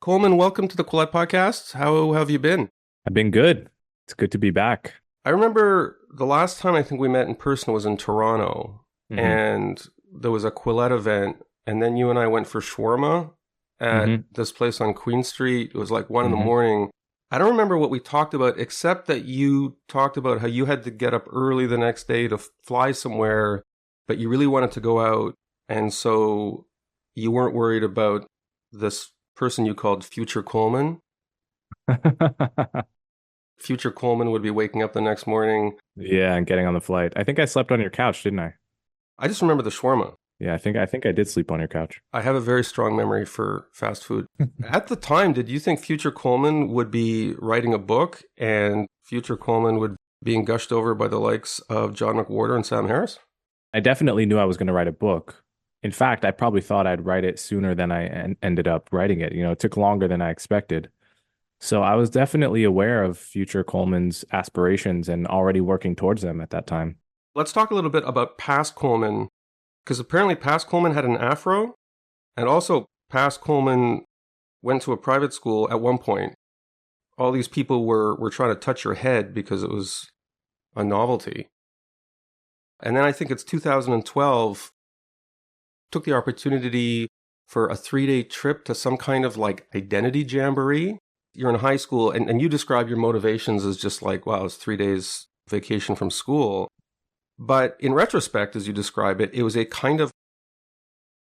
Coleman, welcome to the Quillette podcast. How have you been? I've been good. It's good to be back. I remember the last time I think we met in person was in Toronto, hmm and there was a Quillette event, and then you and I went for shawarma at hmm this place on Queen Street. It was like 1 in the hmm morning. I don't remember what we talked about, except that you talked about how you had to get up early the next day to fly somewhere, but you really wanted to go out, and so you weren't worried about this person you called Future Coleman. Future Coleman would be waking up the next morning. Yeah, and getting on the flight. I think I slept on your couch, didn't I? I just remember the shawarma. Yeah, I think I did sleep on your couch. I have a very strong memory for fast food. At the time, did you think Future Coleman would be writing a book and Future Coleman would being gushed over by the likes of John McWhorter and Sam Harris? I definitely knew I was going to write a book. In fact, I probably thought I'd write it sooner than ended up writing it. It took longer than I expected. So I was definitely aware of future Coleman's aspirations and already working towards them at that time. Let's talk a little bit about past Coleman, because apparently past Coleman had an afro, and also past Coleman went to a private school at one point. All these people were trying to touch your head because it was a novelty. And then I think it's 2012, took the opportunity for a 3-day trip to some kind of like identity jamboree. You're in high school and you describe your motivations as just like, wow, it's 3 days vacation from school. But in retrospect, as you describe it, it was a kind of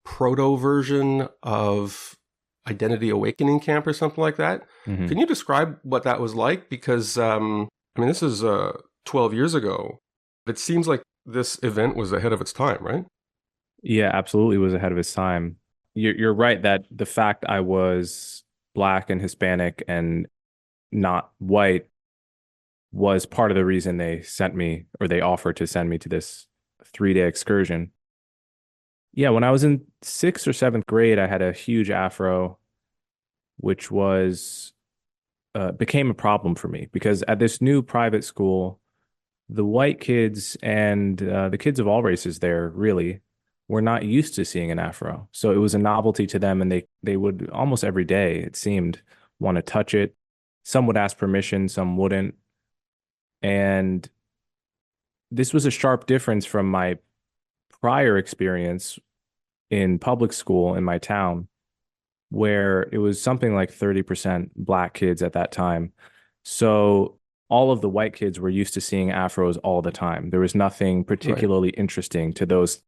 proto version of identity awakening camp or something like that. hmm Can you describe what that was like? Because, this is 12 years ago. It seems like this event was ahead of its time, right? Yeah, absolutely was ahead of his time. You're right that the fact I was Black and Hispanic and not white was part of the reason they sent me or they offered to send me to this 3-day excursion. Yeah, when I was in sixth or seventh grade, I had a huge afro, which was became a problem for me because at this new private school, the white kids and the kids of all races there really were not used to seeing an afro. So it was a novelty to them, and they would almost every day, it seemed, want to touch it. Some would ask permission, some wouldn't. And this was a sharp difference from my prior experience in public school in my town, where it was something like 30% Black kids at that time. So all of the white kids were used to seeing afros all the time. There was nothing Right. particularly interesting to those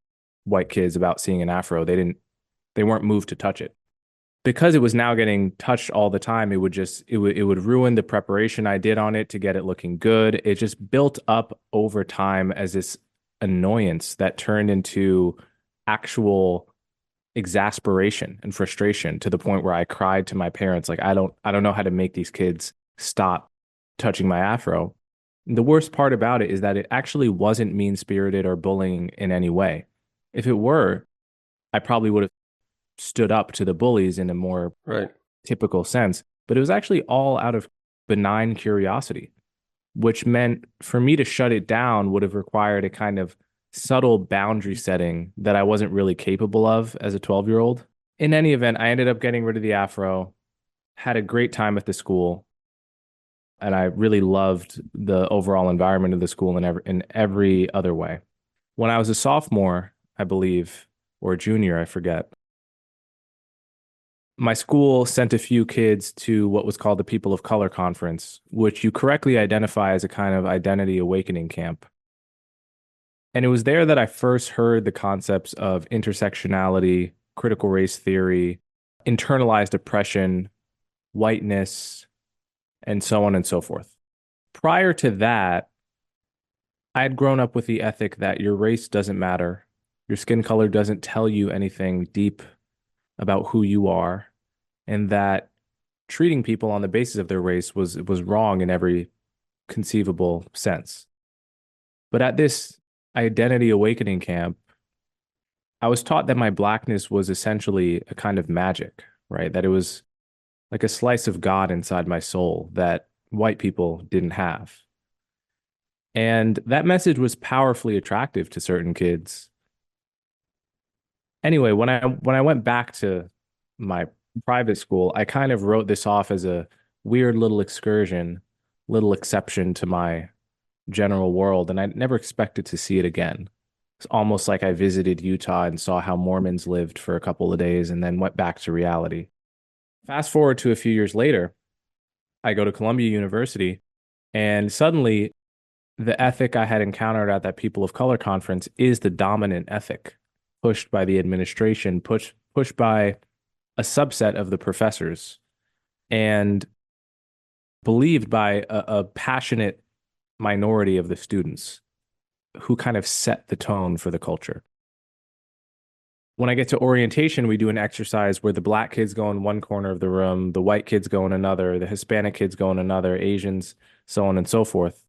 white kids about seeing an afro. They weren't moved to touch it. Because it was now getting touched all the time, it would ruin the preparation I did on it to get it looking good. It just built up over time as this annoyance that turned into actual exasperation and frustration to the point where I cried to my parents, like, I don't know how to make these kids stop touching my afro. The worst part about it is that it actually wasn't mean-spirited or bullying in any way. If it were, I probably would have stood up to the bullies in a more Right. typical sense, but it was actually all out of benign curiosity, which meant for me to shut it down would have required a kind of subtle boundary setting that I wasn't really capable of as a 12-year-old. In any event, I ended up getting rid of the afro, had a great time at the school, and I really loved the overall environment of the school in every other way. When I was a sophomore, I believe, or a junior, I forget, my school sent a few kids to what was called the People of Color Conference, which you correctly identify as a kind of identity awakening camp. And it was there that I first heard the concepts of intersectionality, critical race theory, internalized oppression, whiteness, and so on and so forth. Prior to that, I had grown up with the ethic that your race doesn't matter. Your skin color doesn't tell you anything deep about who you are, and that treating people on the basis of their race was wrong in every conceivable sense. But at this identity awakening camp, I was taught that my blackness was essentially a kind of magic, right? That it was like a slice of God inside my soul that white people didn't have. And that message was powerfully attractive to certain kids. Anyway, when I went back to my private school, I kind of wrote this off as a weird little excursion, little exception to my general world, and I never expected to see it again. It's almost like I visited Utah and saw how Mormons lived for a couple of days and then went back to reality. Fast forward to a few years later, I go to Columbia University, and suddenly the ethic I had encountered at that People of Color conference is the dominant ethic pushed by the administration, pushed by a subset of the professors, and believed by a passionate minority of the students who kind of set the tone for the culture. When I get to orientation, we do an exercise where the black kids go in one corner of the room, the white kids go in another, the Hispanic kids go in another, Asians, so on and so forth.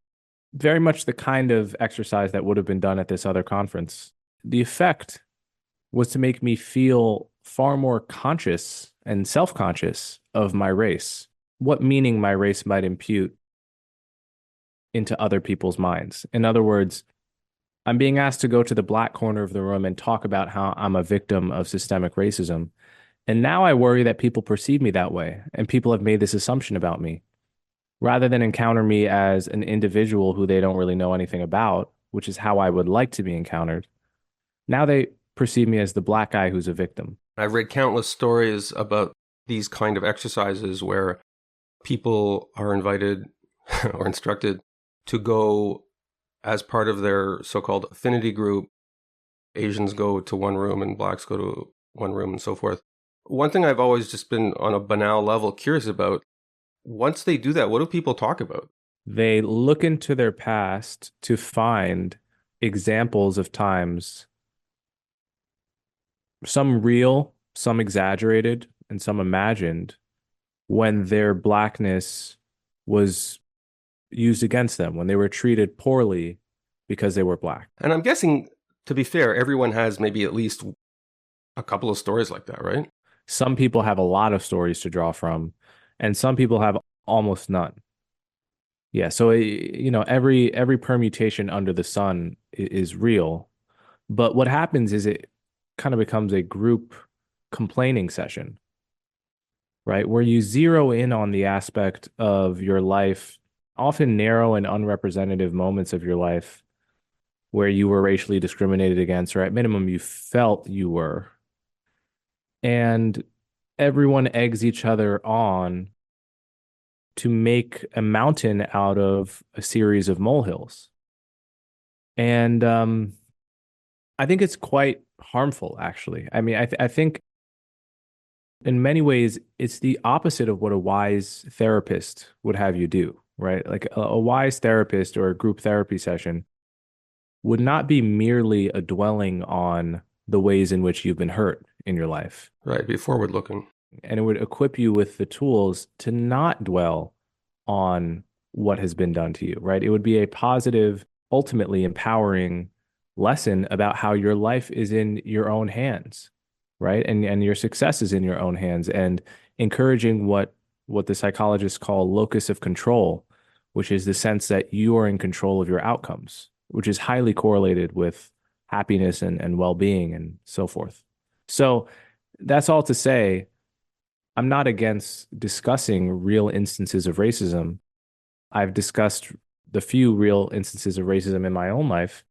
Very much the kind of exercise that would have been done at this other conference. The effect was to make me feel far more conscious and self-conscious of my race, what meaning my race might impute into other people's minds. In other words, I'm being asked to go to the black corner of the room and talk about how I'm a victim of systemic racism. And now I worry that people perceive me that way, and people have made this assumption about me. Rather than encounter me as an individual who they don't really know anything about, which is how I would like to be encountered, now they perceive me as the black guy who's a victim. I've read countless stories about these kind of exercises where people are invited or instructed to go as part of their so-called affinity group. Asians go to one room and blacks go to one room and so forth. One thing I've always just been on a banal level curious about, once they do that, what do people talk about? They look into their past to find examples of times, some real, some exaggerated, and some imagined, when their blackness was used against them, when they were treated poorly because they were black. And I'm guessing, to be fair, everyone has maybe at least a couple of stories like that, right? Some people have a lot of stories to draw from, and some people have almost none. Yeah, so every permutation under the sun is real, but what happens is it kind of becomes a group complaining session, right? Where you zero in on the aspect of your life, often narrow and unrepresentative moments of your life where you were racially discriminated against, or at minimum you felt you were. And everyone eggs each other on to make a mountain out of a series of molehills. And I think it's quite harmful, actually. I mean, I think in many ways, it's the opposite of what a wise therapist would have you do, right? Like a wise therapist or a group therapy session would not be merely a dwelling on the ways in which you've been hurt in your life. Right, be forward looking. And it would equip you with the tools to not dwell on what has been done to you, right? It would be a positive, ultimately empowering lesson about how your life is in your own hands, right? And your success is in your own hands, and encouraging what the psychologists call locus of control, which is the sense that you are in control of your outcomes, which is highly correlated with happiness and well-being and so forth. So that's all to say, I'm not against discussing real instances of racism. I've discussed the few real instances of racism in my own life.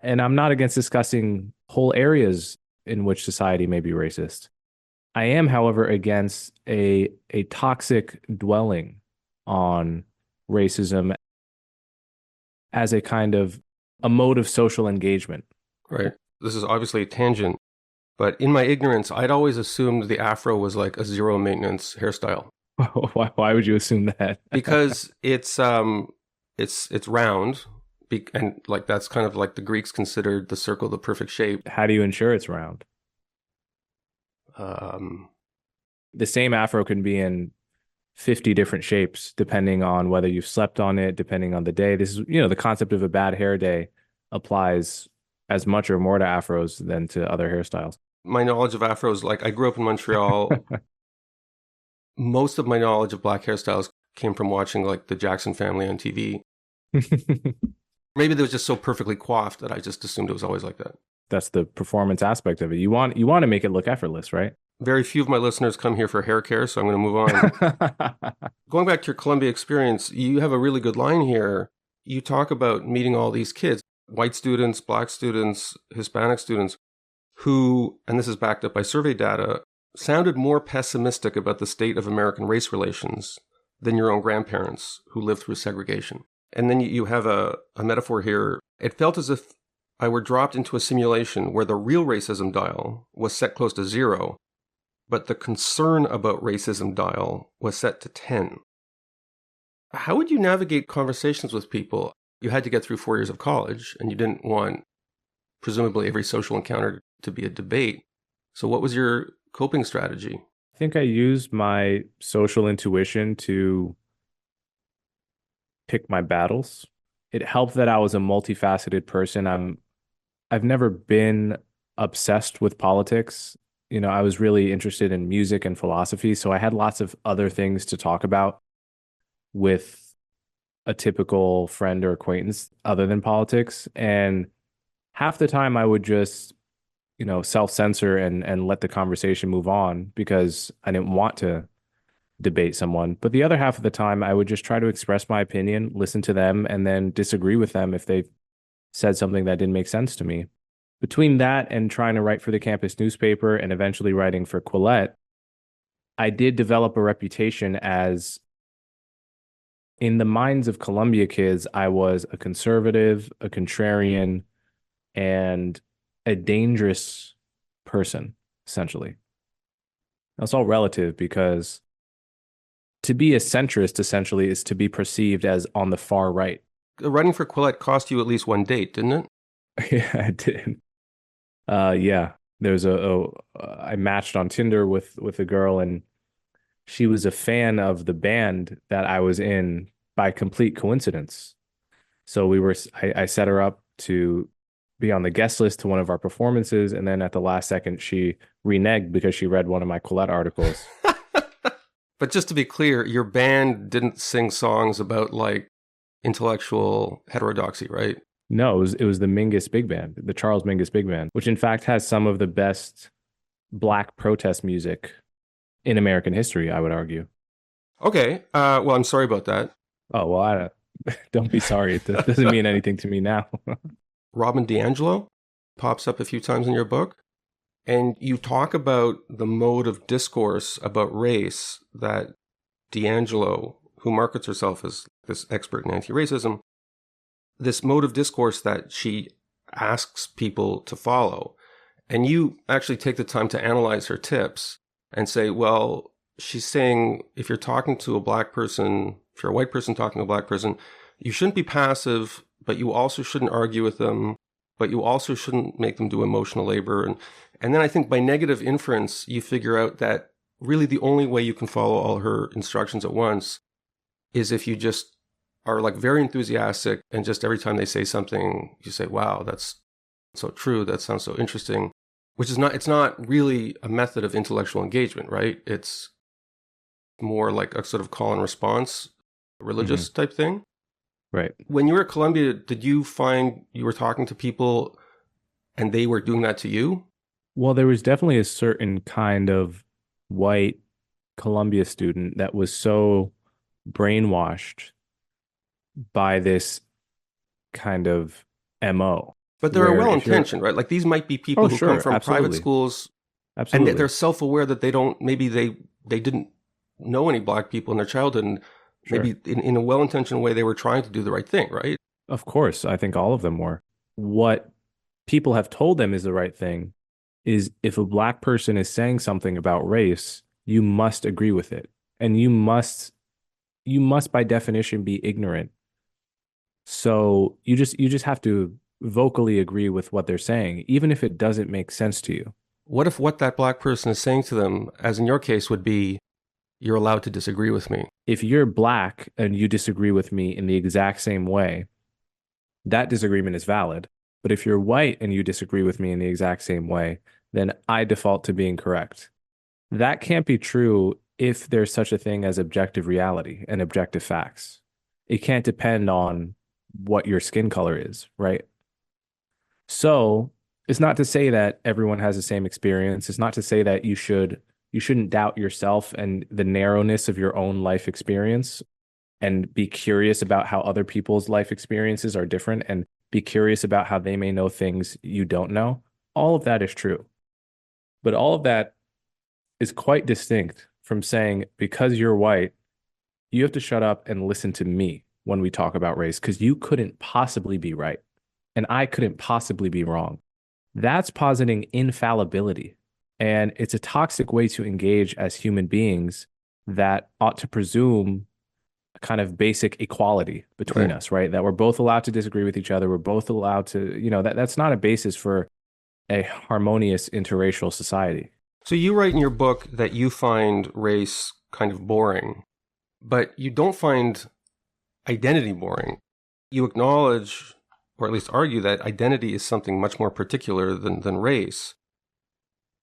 And I'm not against discussing whole areas in which society may be racist. I am, however, against a toxic dwelling on racism as a kind of a mode of social engagement. Right. This is obviously a tangent, but in my ignorance, I'd always assumed the afro was like a zero maintenance hairstyle. Why would you assume that? Because it's round, and like that's kind of like the Greeks considered the circle the perfect shape. How do you ensure it's round? The same afro can be in 50 different shapes, depending on whether you've slept on it, depending on the day. This is, the concept of a bad hair day applies as much or more to afros than to other hairstyles. My knowledge of afros, like I grew up in Montreal. Most of my knowledge of black hairstyles came from watching like the Jackson Family on TV. Maybe they was just so perfectly coiffed that I just assumed it was always like that. That's the performance aspect of it. You want to make it look effortless, right? Very few of my listeners come here for hair care, so I'm going to move on. Going back to your Columbia experience, you have a really good line here. You talk about meeting all these kids, white students, black students, Hispanic students, who, and this is backed up by survey data, sounded more pessimistic about the state of American race relations than your own grandparents who lived through segregation. And then you have a metaphor here. It felt as if I were dropped into a simulation where the real racism dial was set close to 0, but the concern about racism dial was set to 10. How would you navigate conversations with people? You had to get through 4 years of college, and you didn't want, presumably, every social encounter to be a debate. So what was your coping strategy? I think I used my social intuition to pick my battles. It helped that I was a multifaceted person. I've never been obsessed with politics. You know, I was really interested in music and philosophy, so I had lots of other things to talk about with a typical friend or acquaintance other than politics. And half the time I would just, you know, self-censor and let the conversation move on because I didn't want to debate someone. But the other half of the time I would just try to express my opinion, listen to them, and then disagree with them if they said something that didn't make sense to me. Between that and trying to write for the campus newspaper and eventually writing for Quillette, I did develop a reputation as, in the minds of Columbia kids, I was a conservative, a contrarian, and a dangerous person, essentially. That's all relative because to be a centrist, essentially, is to be perceived as on the far right. Writing for Quillette cost you at least one date, didn't it? Yeah, it did. Yeah, there's I matched on Tinder with a girl, and she was a fan of the band that I was in by complete coincidence. So I set her up to be on the guest list to one of our performances, and then at the last second, she reneged because she read one of my Quillette articles. But just to be clear, your band didn't sing songs about like intellectual heterodoxy, right? No, it was the Mingus Big Band, the Charles Mingus Big Band, which in fact has some of the best black protest music in American history, I would argue. Okay. Well, I'm sorry about that. Oh, well, don't be sorry. It doesn't mean anything to me now. Robin DiAngelo pops up a few times in your book, and you talk about the mode of discourse about race that DiAngelo, who markets herself as this expert in anti-racism, this mode of discourse that she asks people to follow. And you actually take the time to analyze her tips and say, well, she's saying if you're talking to a black person, if you're a white person talking to a black person, you shouldn't be passive, but you also shouldn't argue with them, but you also shouldn't make them do emotional labor. And then I think by negative inference, you figure out that really the only way you can follow all her instructions at once is if you just are like very enthusiastic and just every time they say something, you say, wow, that's so true. That sounds so interesting, which is it's not really a method of intellectual engagement, right? It's more like a sort of call and response, religious type thing. Right. When you were at Columbia, did you find you were talking to people and they were doing that to you? Well, there was definitely a certain kind of white Columbia student that was so brainwashed by this kind of MO. But they're well-intentioned, right? Like these might be people who come from private schools. Absolutely. And they're self-aware that maybe they didn't know any black people in their childhood. And maybe in a well-intentioned way, they were trying to do the right thing, right? Of course. I think all of them were. What people have told them is the right thing is if a black person is saying something about race, you must agree with it. And you must by definition be ignorant. So you just have to vocally agree with what they're saying, even if it doesn't make sense to you. What if what that black person is saying to them, as in your case, would be, you're allowed to disagree with me? If you're black and you disagree with me in the exact same way, that disagreement is valid. But if you're white and you disagree with me in the exact same way, then I default to being correct. That can't be true if there's such a thing as objective reality and objective facts. It can't depend on what your skin color is, right? So it's not to say that everyone has the same experience. It's not to say that you should You shouldn't doubt yourself and the narrowness of your own life experience, and be curious about how other people's life experiences are different, and be curious about how they may know things you don't know. All of that is true. But all of that is quite distinct from saying, because you're white, you have to shut up and listen to me when we talk about race, because you couldn't possibly be right and I couldn't possibly be wrong. That's positing infallibility. And it's a toxic way to engage as human beings that ought to presume a kind of basic equality between us, right? That we're both allowed to disagree with each other. We're both allowed to, that's not a basis for a harmonious interracial society. So you write in your book that you find race kind of boring, but you don't find identity boring. You acknowledge, or at least argue, that identity is something much more particular than race.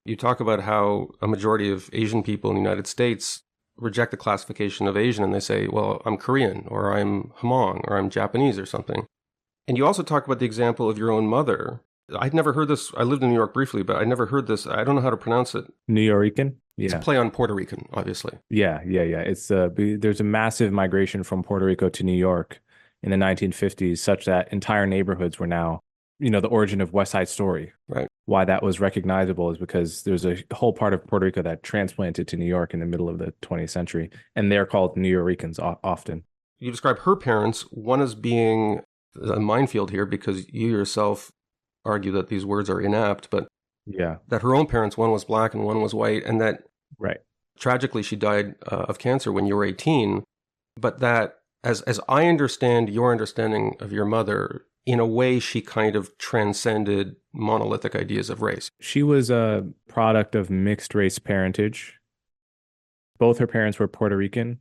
You talk about how a majority of Asian people in the United States reject the classification of Asian, and they say, well, I'm Korean, or I'm Hmong, or I'm Japanese, or something. And you also talk about the example of your own mother. I'd never heard this. I lived in New York briefly, but I never heard this. I don't know how to pronounce it. Nuyorican? Yeah. It's a play on Puerto Rican, obviously. Yeah. It's there's a massive migration from Puerto Rico to New York in the 1950s, such that entire neighborhoods were now, the origin of West Side Story. Right. Why that was recognizable is because there's a whole part of Puerto Rico that transplanted to New York in the middle of the 20th century, and they're called Nuyorican often. You describe her parents, one as being a minefield here because you yourself argue that these words are inapt, but that her own parents, one was black and one was white, and that tragically she died of cancer when you were 18, but that as I understand your understanding of your mother, in a way she kind of transcended monolithic ideas of race. She was a product of mixed race parentage. Both her parents were Puerto Rican.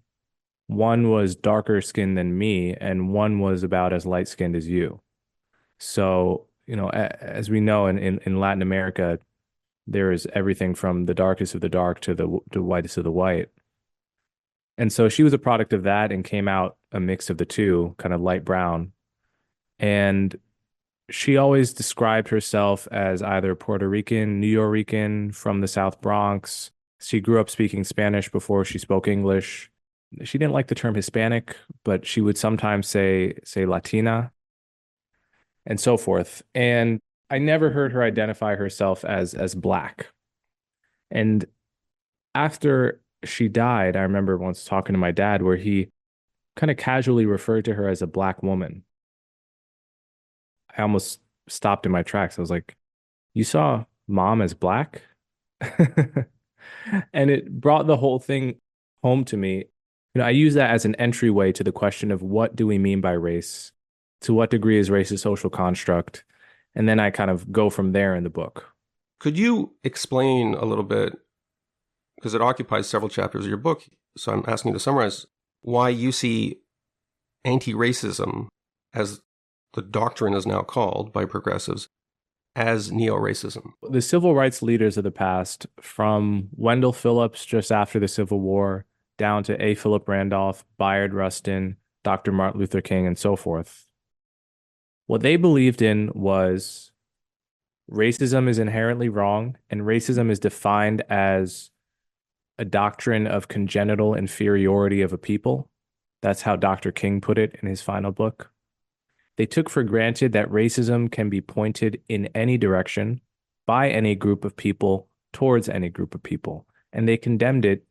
One was darker skinned than me, and one was about as light skinned as you. So, as we know in Latin America, there is everything from the darkest of the dark to the whitest of the white. And so she was a product of that and came out a mix of the two, kind of light brown. And she always described herself as either Puerto Rican, Nuyorican, from the South Bronx. She grew up speaking Spanish before she spoke English. She didn't like the term Hispanic, but she would sometimes say Latina and so forth. And I never heard her identify herself as black. And after she died, I remember once talking to my dad where he kind of casually referred to her as a black woman. I almost stopped in my tracks. I was like, you saw mom as black? And it brought the whole thing home to me. I use that as an entryway to the question of what do we mean by race? To what degree is race a social construct? And then I kind of go from there in the book. Could you explain a little bit, because it occupies several chapters of your book, so I'm asking you to summarize, why you see anti-racism, as the doctrine is now called by progressives, as neo-racism? The civil rights leaders of the past, from Wendell Phillips just after the Civil War, down to A. Philip Randolph, Bayard Rustin, Dr. Martin Luther King, and so forth, what they believed in was racism is inherently wrong, and racism is defined as a doctrine of congenital inferiority of a people. That's how Dr. King put it in his final book. They took for granted that racism can be pointed in any direction by any group of people towards any group of people, and they condemned it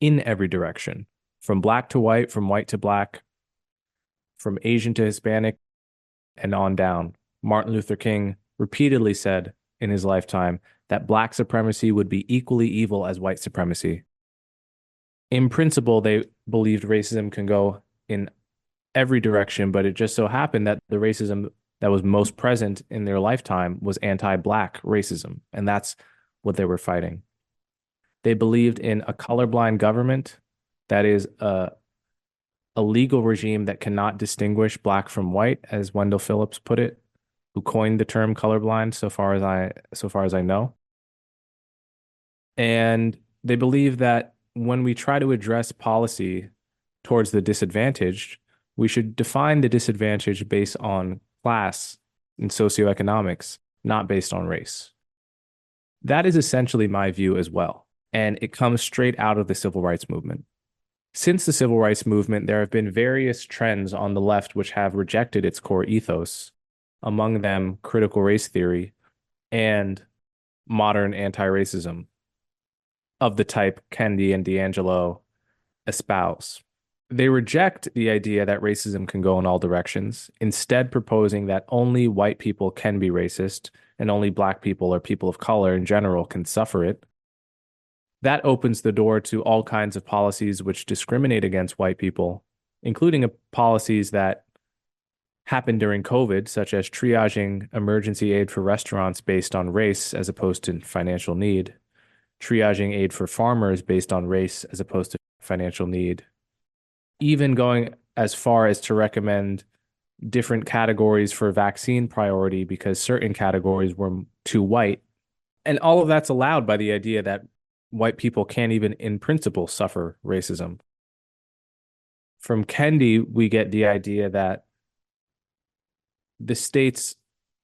in every direction, from black to white, from white to black, from Asian to Hispanic, and on down. Martin Luther King repeatedly said in his lifetime that black supremacy would be equally evil as white supremacy. In principle, they believed racism can go in every direction, but it just so happened that the racism that was most present in their lifetime was anti-black racism, and that's what they were fighting. They believed in a colorblind government, that is a legal regime that cannot distinguish black from white, as Wendell Phillips put it, who coined the term colorblind, so far as I know. And they believe that when we try to address policy towards the disadvantaged, we should define the disadvantage based on class and socioeconomics, not based on race. That is essentially my view as well. and it comes straight out of the civil rights movement. Since the civil rights movement, there have been various trends on the left which have rejected its core ethos, among them critical race theory and modern anti-racism of the type Kendi and DiAngelo espouse. They reject the idea that racism can go in all directions, instead proposing that only white people can be racist and only black people or people of color in general can suffer it. That opens the door to all kinds of policies which discriminate against white people, including policies that happened during COVID, such as triaging emergency aid for restaurants based on race as opposed to financial need, triaging aid for farmers based on race as opposed to financial need, even going as far as to recommend different categories for vaccine priority because certain categories were too white. And all of that's allowed by the idea that white people can't even in principle suffer racism. From Kendi, we get the idea that the state's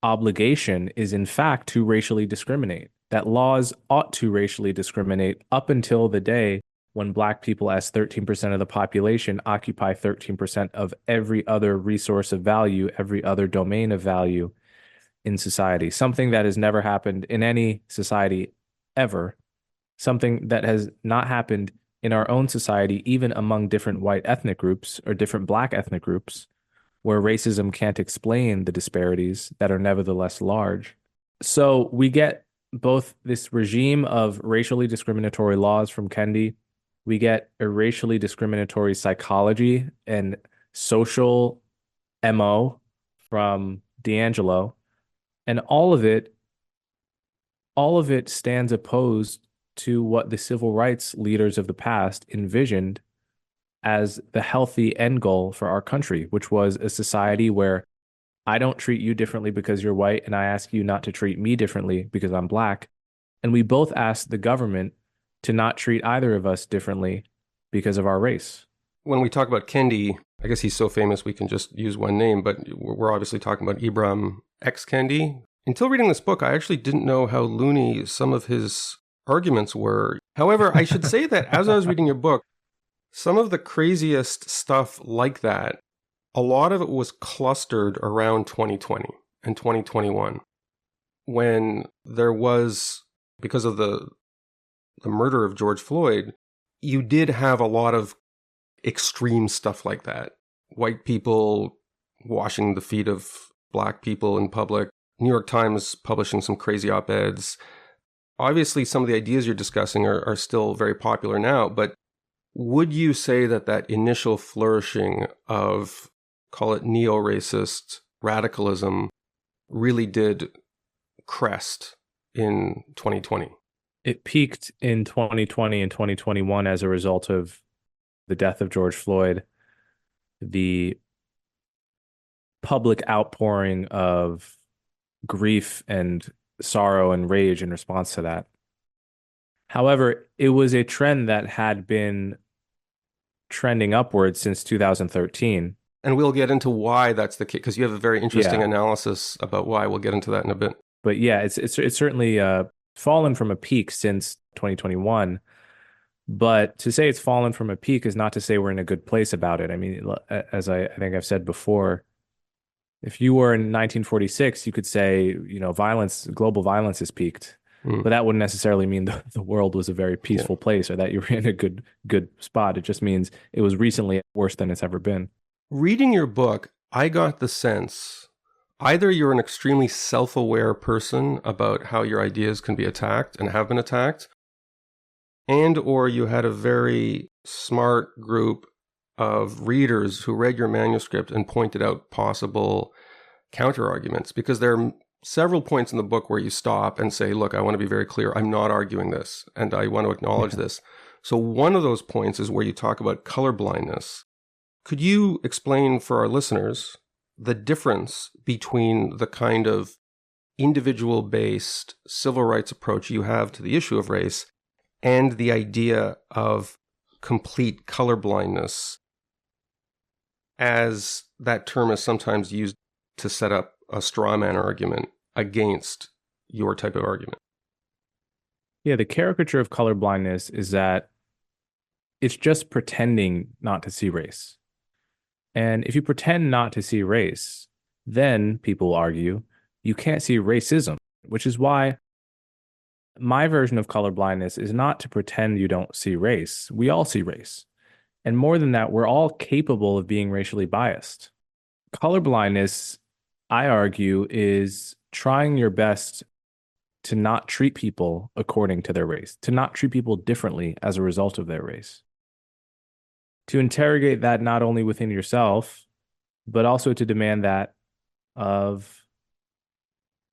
obligation is in fact to racially discriminate, that laws ought to racially discriminate up until the day when black people as 13% of the population occupy 13% of every other resource of value, every other domain of value in society, something that has never happened in any society ever, something that has not happened in our own society, even among different white ethnic groups or different black ethnic groups, where racism can't explain the disparities that are nevertheless large. So we get both this regime of racially discriminatory laws from Kendi, we get a racially discriminatory psychology and social MO from DiAngelo, and all of it stands opposed to what the civil rights leaders of the past envisioned as the healthy end goal for our country, which was a society where I don't treat you differently because you're white, and I ask you not to treat me differently because I'm black. And we both ask the government to not treat either of us differently because of our race. When we talk about Kendi, I guess he's so famous we can just use one name, but we're obviously talking about Ibram X. Kendi. Until reading this book, I actually didn't know how loony some of his arguments were. However, I should say that as I was reading your book, some of the craziest stuff like that, a lot of it was clustered around 2020 and 2021, when there was, because of the murder of George Floyd, you did have a lot of extreme stuff like that. White people washing the feet of black people in public, New York Times publishing some crazy op-eds. Obviously, some of the ideas you're discussing are still very popular now, but would you say that that initial flourishing of, call it neo-racist radicalism, really did crest in 2020? It peaked in 2020 and 2021 as a result of the death of George Floyd, the public outpouring of grief and sorrow and rage in response to that. However, it was a trend that had been trending upwards since 2013. And we'll get into why that's the case, because you have a very interesting analysis about why. We'll get into that in a bit. But yeah, it's certainly fallen from a peak since 2021. But to say it's fallen from a peak is not to say we're in a good place about it. I mean, as I think I've said before, if you were in 1946, you could say, global violence has peaked. But that wouldn't necessarily mean the world was a very peaceful place or that you were in a good spot. It just means it was recently worse than it's ever been. Reading your book, I got the sense either you're an extremely self-aware person about how your ideas can be attacked and have been attacked, and or you had a very smart group of readers who read your manuscript and pointed out possible counter-arguments, because there are several points in the book where you stop and say, look, I want to be very clear. I'm not arguing this, and I want to acknowledge this. So one of those points is where you talk about color blindness. Could you explain for our listeners the difference between the kind of individual-based civil rights approach you have to the issue of race and the idea of complete color blindness, as that term is sometimes used to set up a straw man argument against your type of argument? Yeah, the caricature of colorblindness is that it's just pretending not to see race. And if you pretend not to see race, then people argue you can't see racism, which is why my version of colorblindness is not to pretend you don't see race. We all see race. And more than that, we're all capable of being racially biased. Colorblindness, I argue, is trying your best to not treat people according to their race, to not treat people differently as a result of their race, to interrogate that not only within yourself, but also to demand that of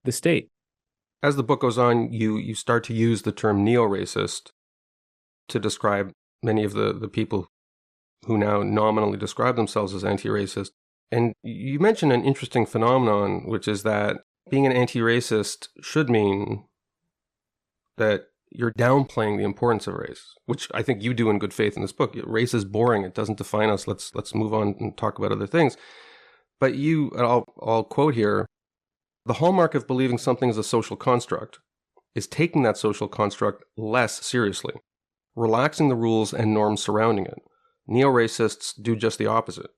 the state. As the book goes on, you start to use the term neo-racist to describe many of the people who now nominally describe themselves as anti-racist. And you mentioned an interesting phenomenon, which is that being an anti-racist should mean that you're downplaying the importance of race, which I think you do in good faith in this book. Race is boring. It doesn't define us. Let's move on and talk about other things. But I'll quote here, the hallmark of believing something is a social construct is taking that social construct less seriously, relaxing the rules and norms surrounding it. Neo-racists do just the opposite.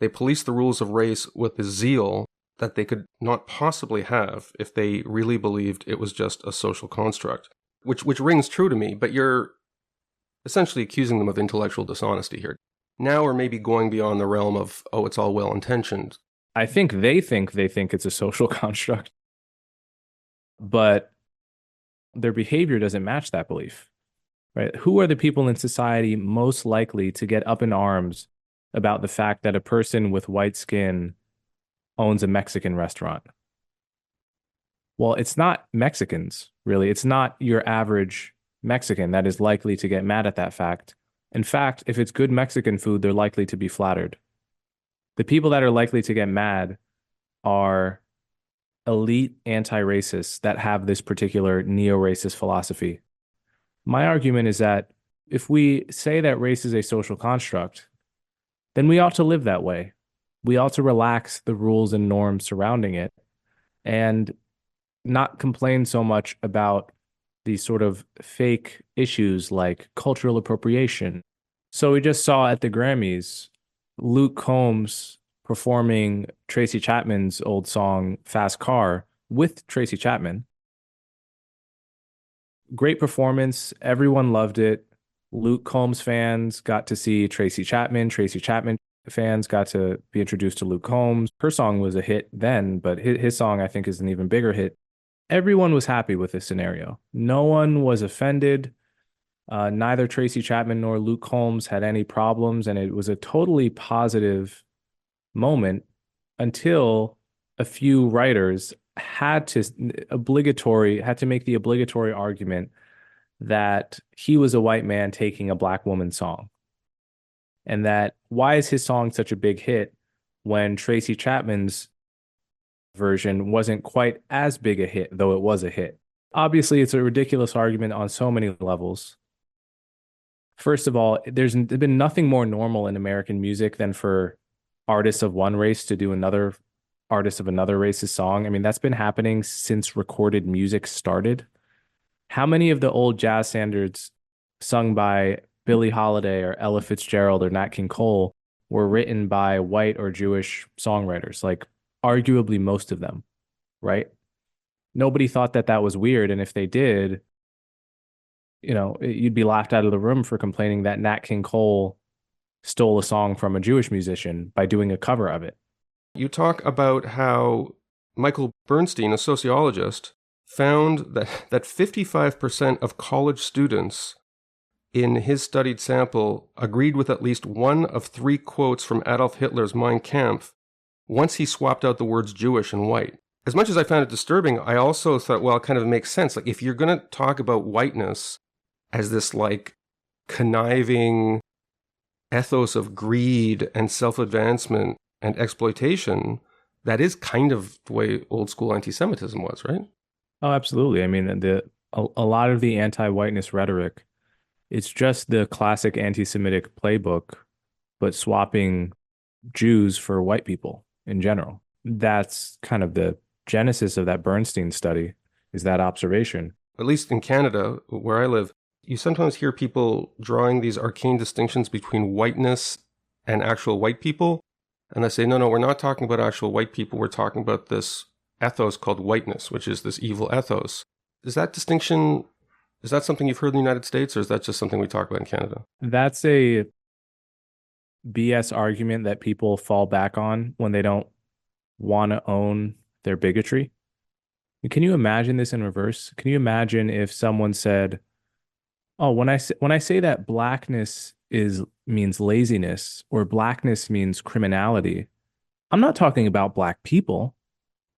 They police the rules of race with the zeal that they could not possibly have if they really believed it was just a social construct, which rings true to me, but you're essentially accusing them of intellectual dishonesty here. Now we're maybe going beyond the realm of, oh, it's all well-intentioned. I think they think it's a social construct, but their behavior doesn't match that belief, right? Who are the people in society most likely to get up in arms about the fact that a person with white skin owns a Mexican restaurant? Well, it's not Mexicans, really. It's not your average Mexican that is likely to get mad at that fact. In fact, if it's good Mexican food, they're likely to be flattered. The people that are likely to get mad are elite anti-racists that have this particular neo-racist philosophy. My argument is that if we say that race is a social construct, then we ought to live that way. We ought to relax the rules and norms surrounding it and not complain so much about these sort of fake issues like cultural appropriation. So we just saw at the Grammys Luke Combs performing Tracy Chapman's old song Fast Car with Tracy Chapman. Great performance. Everyone loved it. Luke Combs fans got to see Tracy Chapman. Tracy Chapman fans got to be introduced to Luke Combs. Her song was a hit then, but his song, I think, is an even bigger hit. Everyone was happy with this scenario. No one was offended. Neither Tracy Chapman nor Luke Combs had any problems, and it was a totally positive moment until a few writers had to make the obligatory argument that he was a white man taking a black woman's song. And that why is his song such a big hit when Tracy Chapman's version wasn't quite as big a hit, though it was a hit? Obviously, it's a ridiculous argument on so many levels. First of all, there's been nothing more normal in American music than for artists of one race to do another artist of another race's song. I mean, that's been happening since recorded music started. How many of the old jazz standards sung by Billie Holiday or Ella Fitzgerald or Nat King Cole were written by white or Jewish songwriters? Like, arguably most of them, right? Nobody thought that that was weird. And if they did, you'd be laughed out of the room for complaining that Nat King Cole stole a song from a Jewish musician by doing a cover of it. You talk about how Michael Bernstein, a sociologist, found that 55% of college students in his studied sample agreed with at least one of three quotes from Adolf Hitler's Mein Kampf once he swapped out the words Jewish and white. As much as I found it disturbing, I also thought, well, it kind of makes sense. Like, if you're going to talk about whiteness as this, like, conniving ethos of greed and self-advancement and exploitation, that is kind of the way old school anti-Semitism was, right? Oh, absolutely. I mean, a lot of the anti-whiteness rhetoric, it's just the classic anti-Semitic playbook, but swapping Jews for white people in general. That's kind of the genesis of that Bernstein study, is that observation. at least in Canada, where I live, you sometimes hear people drawing these arcane distinctions between whiteness and actual white people. And I say, no, we're not talking about actual white people. We're talking about this ethos called whiteness, which is this evil ethos. Is that distinction, is that something you've heard in the United States, or is that just something we talk about in Canada? That's a BS argument that people fall back on when they don't want to own their bigotry. Can you imagine this in reverse? Can you imagine if someone said, "Oh, when I say that blackness means laziness or blackness means criminality, I'm not talking about black people.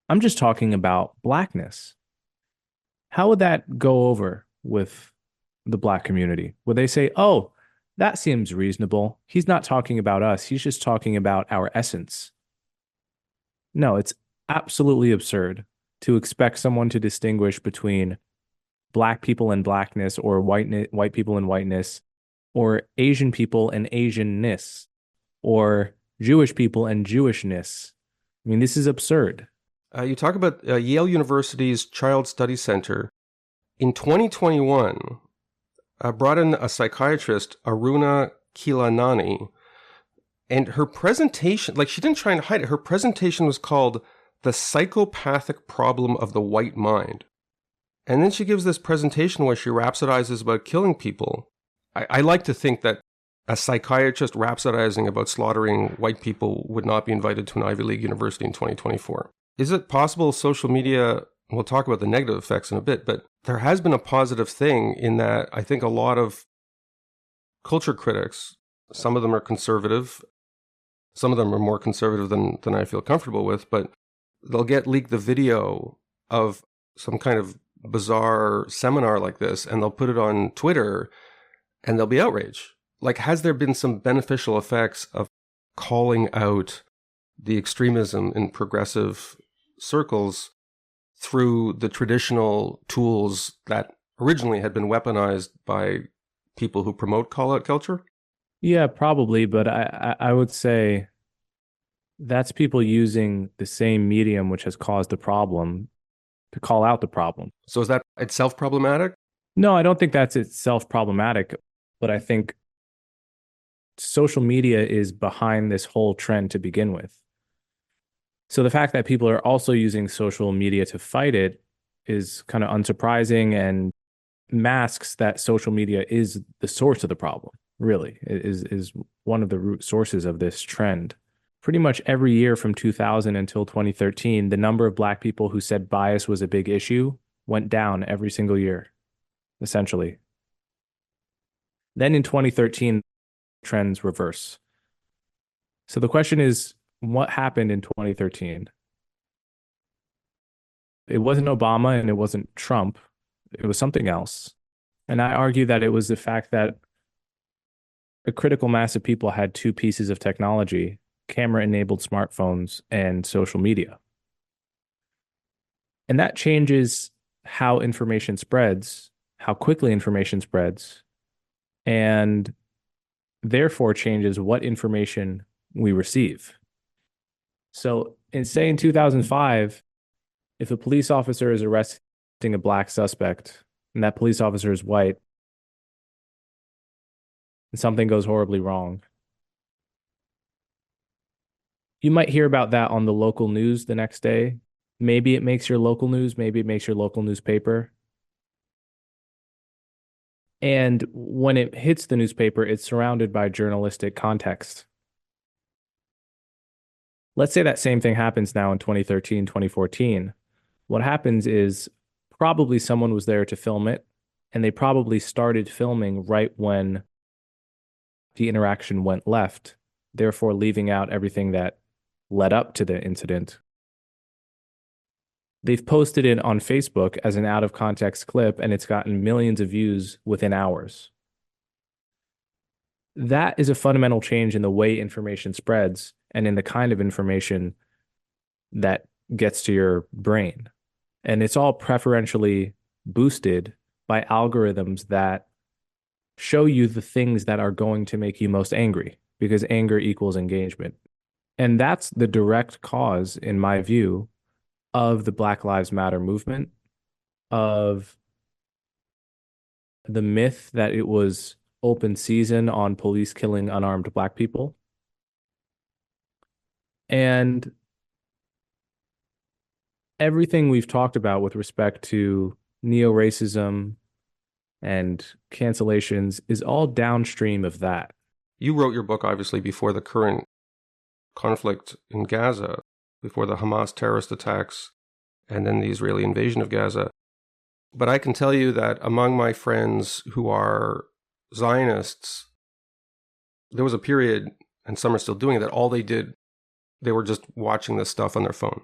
I'm just talking about blackness." How would that go over with the black community? Would they say, "Oh, that seems reasonable. He's not talking about us. He's just talking about our essence"? No, it's absolutely absurd to expect someone to distinguish between black people and blackness, or white people and whiteness, or Asian people and Asianness, or Jewish people and Jewishness. I mean, this is absurd. You talk about Yale University's Child Study Center. In 2021, brought in a psychiatrist, Aruna Kilanani, and her presentation, like, she didn't try and hide it. Her presentation was called The Psychopathic Problem of the White Mind. And then she gives this presentation where she rhapsodizes about killing people. I like to think that a psychiatrist rhapsodizing about slaughtering white people would not be invited to an Ivy League university in 2024. Is it possible social media, we'll talk about the negative effects in a bit, but there has been a positive thing in that I think a lot of culture critics, some of them are conservative, some of them are more conservative than I feel comfortable with, but they'll get leaked the video of some kind of bizarre seminar like this, and they'll put it on Twitter, and there'll be outrage. Like, has there been some beneficial effects of calling out the extremism in progressive circles through the traditional tools that originally had been weaponized by people who promote call-out culture? Yeah, probably, but I would say that's people using the same medium which has caused the problem to call out the problem. So is that itself problematic? No, I don't think that's itself problematic, but I think social media is behind this whole trend to begin with. So the fact that people are also using social media to fight it is kind of unsurprising and masks that social media is the source of the problem, really. It is one of the root sources of this trend. Pretty much every year from 2000 until 2013, the number of black people who said bias was a big issue went down every single year, essentially. Then in 2013, trends reverse. So the question is, what happened in 2013? It wasn't Obama and it wasn't Trump. It was something else. And I argue that it was the fact that a critical mass of people had two pieces of technology: camera-enabled smartphones and social media. And that changes how information spreads, how quickly information spreads, and therefore changes what information we receive. So in 2005, if a police officer is arresting a black suspect and that police officer is white and something goes horribly wrong, you might hear about that on the local news the next day. Maybe it makes your local news, maybe it makes your local newspaper. And when it hits the newspaper, it's surrounded by journalistic context. Let's say that same thing happens now in 2013, 2014. What happens is probably someone was there to film it, and they probably started filming right when the interaction went left, therefore leaving out everything that led up to the incident. They've posted it on Facebook as an out of context clip, and it's gotten millions of views within hours. That is a fundamental change in the way information spreads and in the kind of information that gets to your brain. And it's all preferentially boosted by algorithms that show you the things that are going to make you most angry, because anger equals engagement. And that's the direct cause, in my view, of the Black Lives Matter movement, of The myth that it was open season on police killing unarmed Black people. And everything we've talked about with respect to neo-racism and cancellations is all downstream of that. You wrote your book, obviously, before the current conflict in Gaza, before the Hamas terrorist attacks, and then the Israeli invasion of Gaza. But I can tell you that among my friends who are Zionists, there was a period, and some are still doing it, that all they did, they were just watching this stuff on their phone,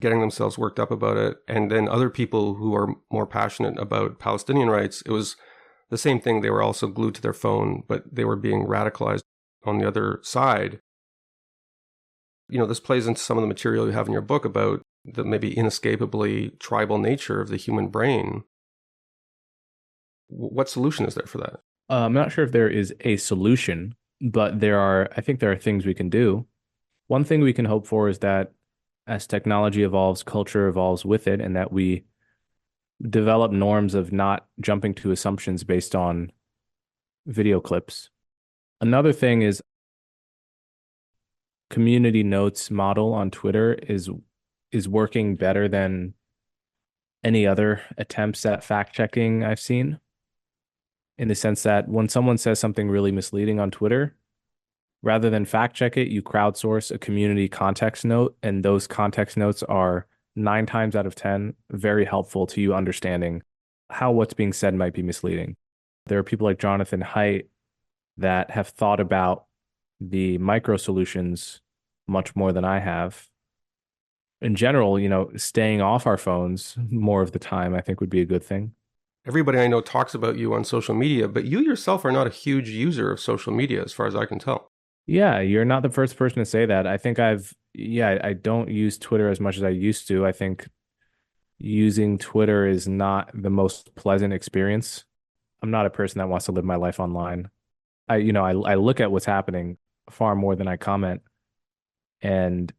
getting themselves worked up about it. And then other people who are more passionate about Palestinian rights, it was the same thing. They were also glued to their phone, but they were being radicalized on the other side. You know, this plays into some of the material you have in your book about the maybe inescapably tribal nature of the human brain. What solution is there for that? I'm not sure if there is a solution, but I think there are things we can do. One thing we can hope for is that as technology evolves, culture evolves with it, and that we develop norms of not jumping to assumptions based on video clips. Another thing is community notes model on Twitter is working better than any other attempts at fact checking I've seen, in the sense that when someone says something really misleading on Twitter, rather than fact check it, you crowdsource a community context note, and those context notes are 9 times out of 10 very helpful to you understanding how what's being said might be misleading. There are people like Jonathan Haidt that have thought about the micro solutions much more than I have. In general, staying off our phones more of the time, I think would be a good thing. Everybody I know talks about you on social media, but you yourself are not a huge user of social media, as far as I can tell. Yeah, you're not the first person to say that. I think I don't use Twitter as much as I used to. I think using Twitter is not the most pleasant experience. I'm not a person that wants to live my life online. I look at what's happening far more than I comment. And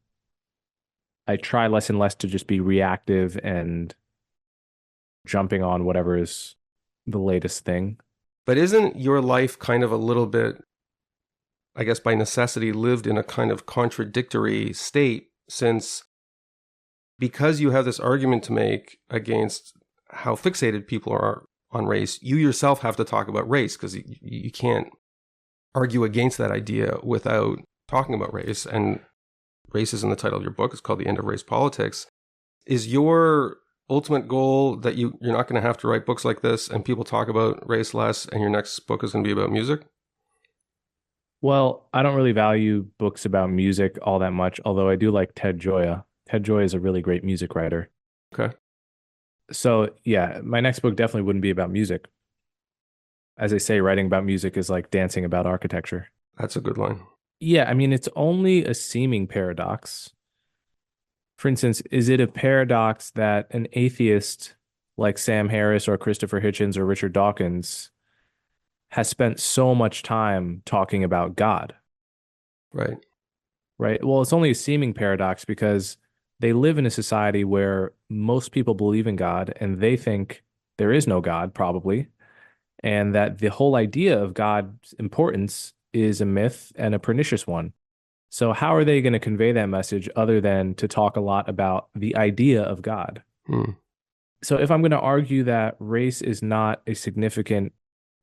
I try less and less to just be reactive and jumping on whatever is the latest thing. But isn't your life kind of a little bit, I guess by necessity, lived in a kind of contradictory state, since because you have this argument to make against how fixated people are on race, you yourself have to talk about race, because you can't argue against that idea without talking about race. And race is in the title of your book. It's called The End of Race Politics. Is your ultimate goal that you're not going to have to write books like this and people talk about race less, and your next book is going to be about music? Well, I don't really value books about music all that much, although I do like Ted Gioia. Ted Gioia is a really great music writer. Okay. So yeah, my next book definitely wouldn't be about music. As they say, writing about music is like dancing about architecture. That's a good line. Yeah, I mean, it's only a seeming paradox. For instance, is it a paradox that an atheist like Sam Harris or Christopher Hitchens or Richard Dawkins has spent so much time talking about God? Right. Right. Well, it's only a seeming paradox because they live in a society where most people believe in God and they think there is no God, probably, and that the whole idea of God's importance is a myth and a pernicious one. So how are they going to convey that message other than to talk a lot about the idea of God? So if I'm going to argue that race is not a significant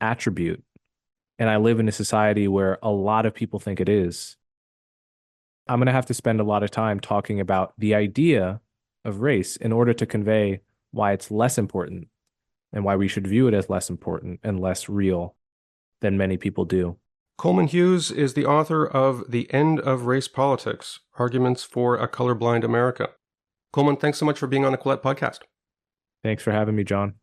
attribute, and I live in a society where a lot of people think it is, I'm going to have to spend a lot of time talking about the idea of race in order to convey why it's less important and why we should view it as less important and less real than many people do. Coleman Hughes is the author of The End of Race Politics, Arguments for a Colorblind America. Coleman, thanks so much for being on the Quillette podcast. Thanks for having me, John.